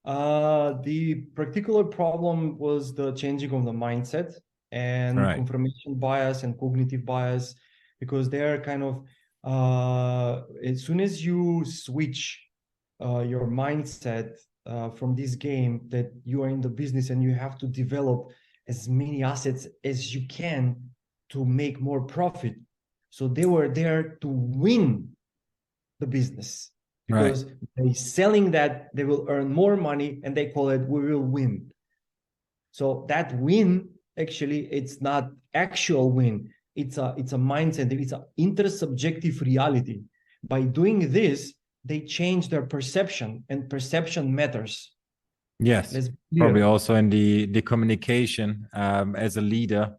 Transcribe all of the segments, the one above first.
The particular problem was the changing of the mindset and Right. confirmation bias and cognitive bias, because they are kind of as soon as you switch your mindset from this game that you are in the business and you have to develop as many assets as you can to make more profit. So they were there to win the business, Right. because by selling that they will earn more money, and they call it we will win. So that win, actually, it's not actual win. It's a mindset. It's an intersubjective reality. By doing this, they change their perception, and perception matters. Yes. Let's be Probably clear. also in the communication as a leader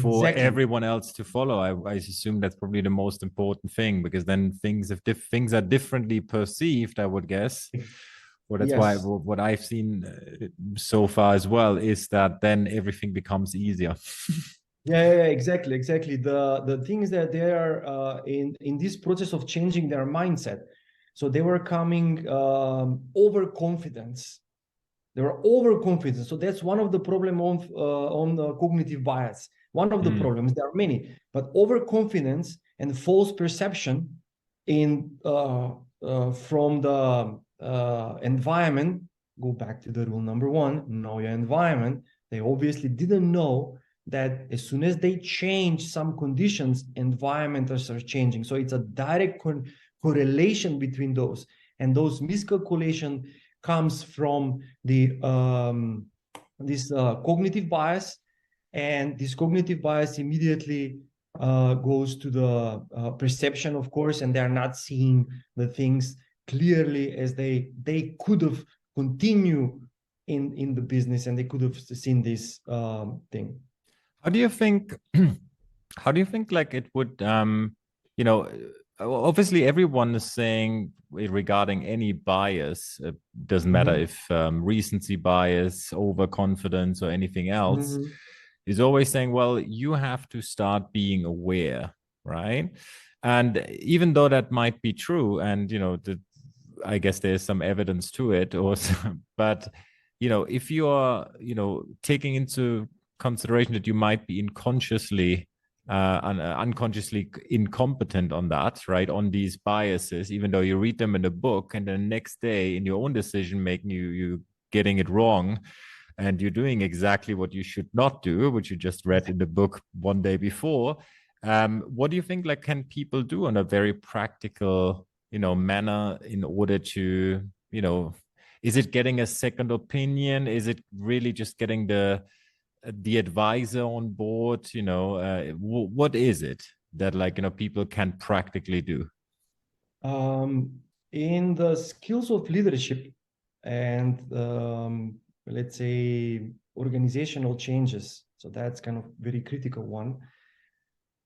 for Exactly. everyone else to follow. I assume that's probably the most important thing, because then things, if things are differently perceived, I would guess. Well, that's why Yes. what I've seen so far as well is that then everything becomes easier. Yeah, exactly, exactly. The thing is that they are in this process of changing their mindset. So they were coming overconfidence. They were overconfident. So that's one of the problem on cognitive bias. One of the Mm, problems. There are many, but overconfidence and false perception in from the environment. Go back to the rule number one: know your environment. They obviously didn't know that as soon as they change some conditions, environments are changing. So it's a direct correlation between those, and those miscalculation comes from the this cognitive bias, and this cognitive bias immediately goes to the perception, of course, and they're not seeing the things clearly as they could have continued in the business, and they could have seen this thing. How do you think? How do you think like it would? You know, obviously everyone is saying regarding any bias. It doesn't matter Mhm. if recency bias, overconfidence, or anything else. Mhm. Is always saying, well, you have to start being aware, right? And even though that might be true, and I guess there's some evidence to it, also, but if you are, taking into consideration that you might be unconsciously incompetent on that, right? On these biases, even though you read them in a book, and the next day in your own decision making, you getting it wrong, and you're doing exactly what you should not do, which you just read in the book one day before. What do you think? Like, can people do on a very practical, manner in order to, is it getting a second opinion? Is it really just getting the advisor on board? What is it that, like, people can practically do? Um, in the skills of leadership and let's say organizational changes, so that's kind of very critical one.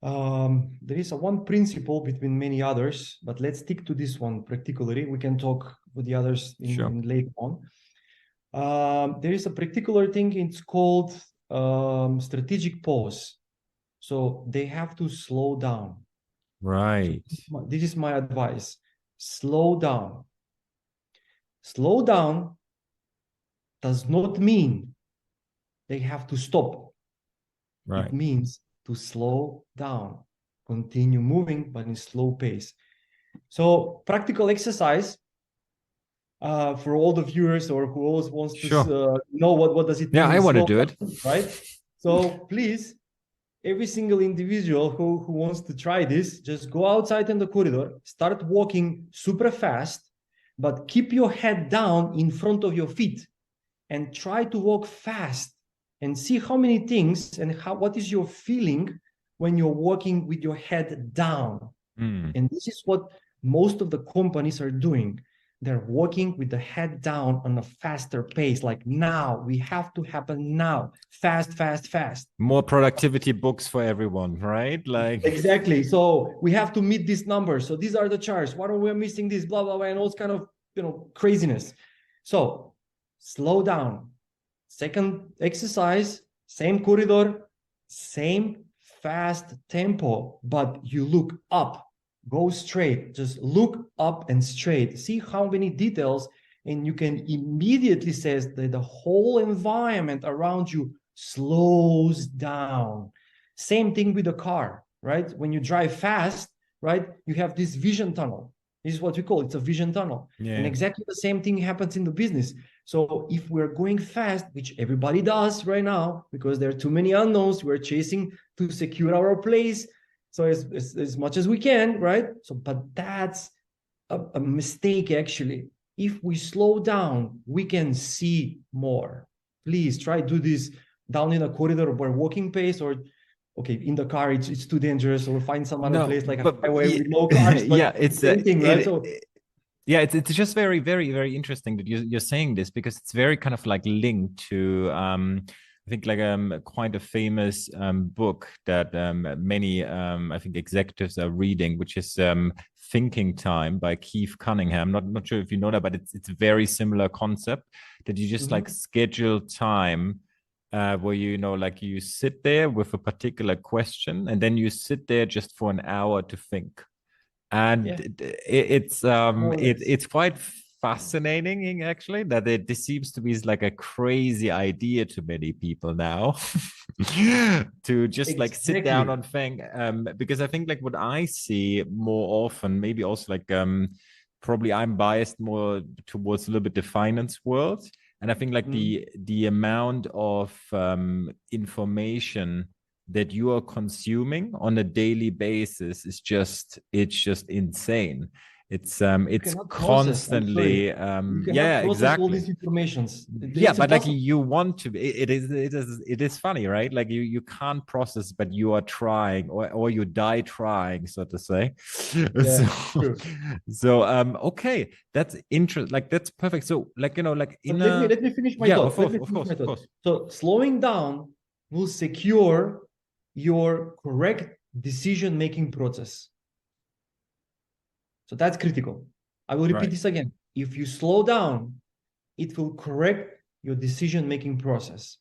There is a one principle between many others, but let's stick to this one particularly. We can talk with the others Sure. in later on. There is a particular thing, it's called strategic pause. So they have to slow down. So Right. this is my advice. Slow down. Slow down does not mean they have to stop. It Right. means to slow down, continue moving, but in slow pace. So practical exercise for all the viewers or who always wants to Sure. know what does it Yeah, mean I want to slow do it. down, right? So please, every single individual who wants to try this, just go outside in the corridor, start walking super fast, but keep your head down in front of your feet and try to walk fast and see how many things and what is your feeling when you're walking with your head down. Mm. And this is what most of the companies are doing. They're walking with the head down on a faster pace, like now, we have to happen now, fast, fast, fast. More productivity books for everyone, right? Like, Exactly. So we have to meet these numbers. So these are the charts. Why are we missing this? Blah, blah, blah, and all this kind of craziness. So slow down. Second exercise, same corridor, same fast tempo, but you look up, go straight, just look up and straight. See how many details and you can immediately sense that the whole environment around you slows down. Same thing with the car, right? When you drive fast, right, you have this vision tunnel. This is what we call it. It's a vision tunnel. Yeah. And exactly the same thing happens in the business. So if we're going fast, which everybody does right now, because there are too many unknowns, we're chasing to secure our place. So as much as we can, right? So, but that's a mistake, actually. If we slow down, we can see more. Please try to do this down in a corridor or walking pace, or okay, in the car, it's too dangerous, or find some other place like a highway with no cars. But yeah, it's the same thing, right? Yeah, it's just very, very, very interesting that you're saying this, because it's very kind of like linked to I think like quite a famous book that many I think executives are reading, which is Thinking Time by Keith Cunningham. Not sure if you know that, but it's a very similar concept that you just like schedule time where like you sit there with a particular question, and then you sit there just for an hour to think. And it's quite fascinating, actually, that this seems to be like a crazy idea to many people now to just like sit down on thing. Because I think like what I see more often, maybe also like probably I'm biased more towards a little bit the finance world. And I think like the amount of information that you are consuming on a daily basis is just insane. It's constantly exactly all these informations. But like you want to, it is funny, right? Like you can't process, but you are trying, or you die trying, so to say. Okay, that's interesting. Like that's perfect. So like like let me finish my thought. Of course. So slowing down will secure your correct decision-making process. So that's critical. I will repeat this again. If you slow down, it will correct your decision-making process.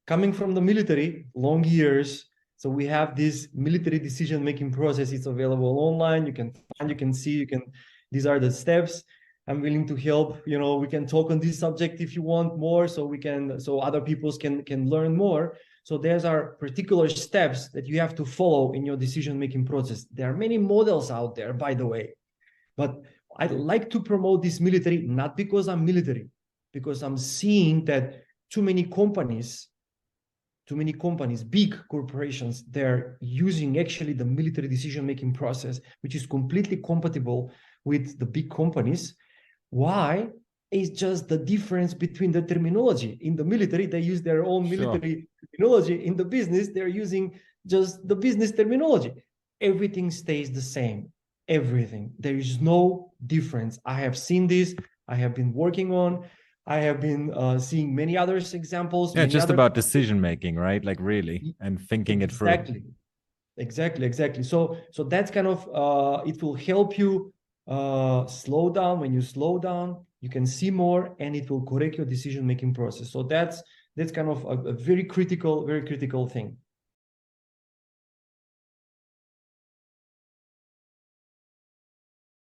Coming from the military, long years, so we have this military decision-making process. It's available online. You can find, you can see, these are the steps. I'm willing to help. We can talk on this subject if you want more, so other people can learn more. So there's are particular steps that you have to follow in your decision-making process. There are many models out there, by the way, but I like to promote this military, not because I'm military, because I'm seeing that too many companies, big corporations, they're using actually the military decision-making process, which is completely compatible with the big companies. Why? It's just the difference between the terminology. In the military, they use their own military terminology. In the business, they're using just the business terminology. Everything stays the same. Everything. There is no difference. I have seen this. I have been working on. I have been seeing many other examples. Yeah, just about decision making, right? Like really, and thinking it through. Exactly. So that's kind of it will help you slow down. When you slow down, you can see more, and it will correct your decision-making process. So that's kind of a very critical thing.